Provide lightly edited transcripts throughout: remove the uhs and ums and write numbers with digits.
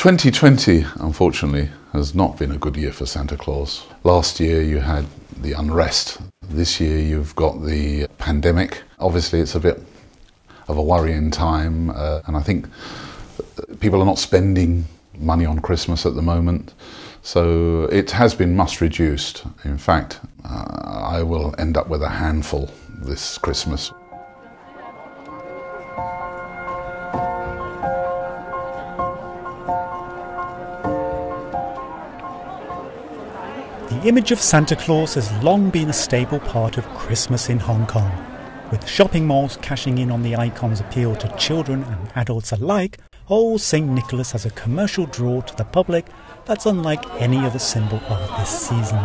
2020, unfortunately, has not been a good year for Santa Claus. Last year you had the unrest. This year you've got the pandemic. Obviously it's a bit of a worrying time, and I think people are not spending money on Christmas at the moment. So it has been much reduced. In fact, I will end up with a handful this Christmas. The image of Santa Claus has long been a staple part of Christmas in Hong Kong. With shopping malls cashing in on the icon's appeal to children and adults alike, old St. Nicholas has a commercial draw to the public that's unlike any other symbol of this season.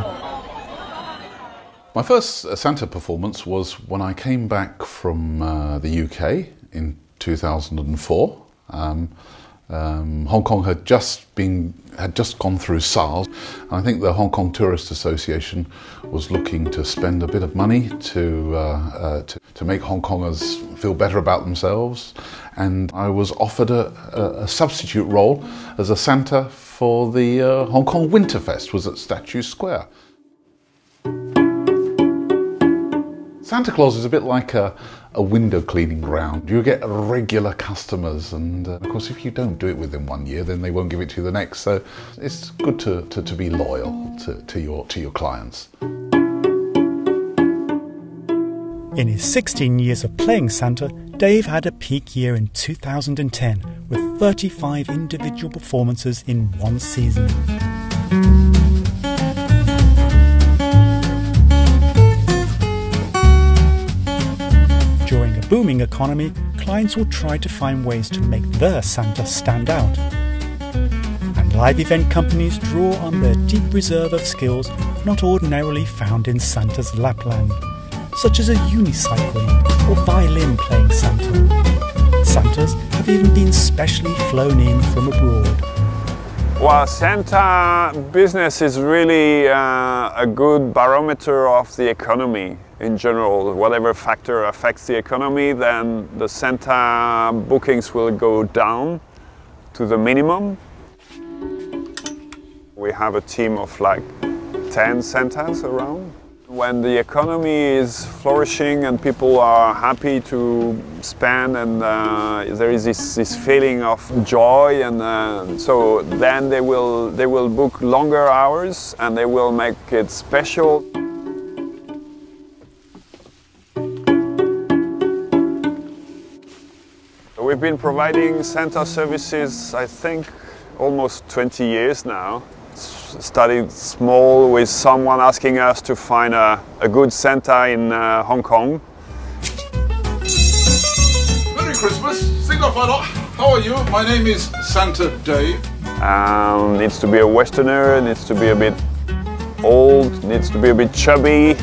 My first Santa performance was when I came back from the UK in 2004. Hong Kong had just gone through SARS. And I think the Hong Kong Tourist Association was looking to spend a bit of money to make Hong Kongers feel better about themselves. And I was offered a substitute role as a Santa for the Hong Kong Winterfest, was at Statue Square. Santa Claus is a bit like a window cleaning ground. You get regular customers, and of course if you don't do it within 1 year, then they won't give it to you the next. So it's good to be loyal to your clients. In his 16 years of playing Santa, Dave had a peak year in 2010 with 35 individual performances in one season. During a booming economy, clients will try to find ways to make their Santa stand out. And live event companies draw on their deep reserve of skills not ordinarily found in Santa's lapland, such as a unicycling or violin-playing Santa. Santas have even been specially flown in from abroad. Well, Santa business is really a good barometer of the economy in general. Whatever factor affects the economy, then the Santa bookings will go down to the minimum. We have a team of like 10 Santas around. When the economy is flourishing and people are happy to spend, and there is this feeling of joy, and so then they will book longer hours and they will make it special. We've been providing Santa services, I think, almost 20 years now. Started small with someone asking us to find a good Santa in Hong Kong. Merry Christmas, signify not. How are you? My name is Santa Dave. Needs to be a Westerner, needs to be a bit old, needs to be a bit chubby,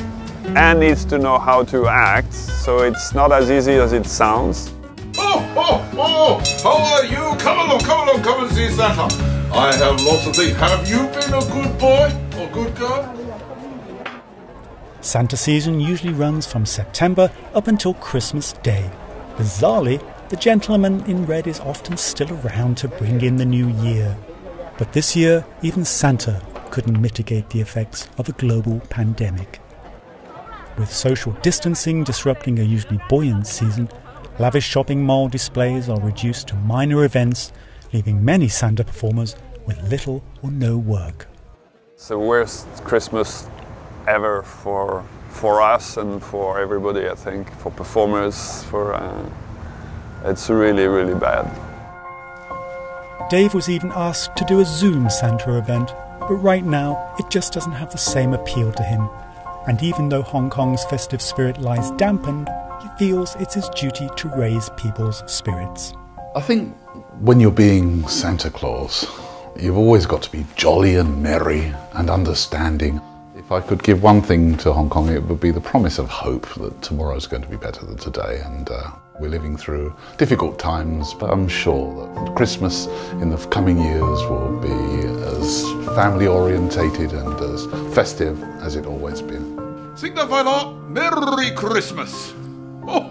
and needs to know how to act. So it's not as easy as it sounds. Oh, how are you? Come and see Santa. I have lots of things. Have you been a good boy or good girl? Santa season usually runs from September up until Christmas Day. Bizarrely, the gentleman in red is often still around to bring in the new year. But this year, even Santa couldn't mitigate the effects of a global pandemic. With social distancing disrupting a usually buoyant season, lavish shopping mall displays are reduced to minor events, leaving many Santa performers with little or no work. It's the worst Christmas ever for us and for everybody, I think, for performers. It's really, really bad. Dave was even asked to do a Zoom Santa event, but right now it just doesn't have the same appeal to him. And even though Hong Kong's festive spirit lies dampened, he feels it's his duty to raise people's spirits. I think when you're being Santa Claus, you've always got to be jolly and merry and understanding. If I could give one thing to Hong Kong, it would be the promise of hope that tomorrow's going to be better than today. And we're living through difficult times, but I'm sure that Christmas in the coming years will be as family orientated and as festive as it always been. Signify not, Merry Christmas! Oh.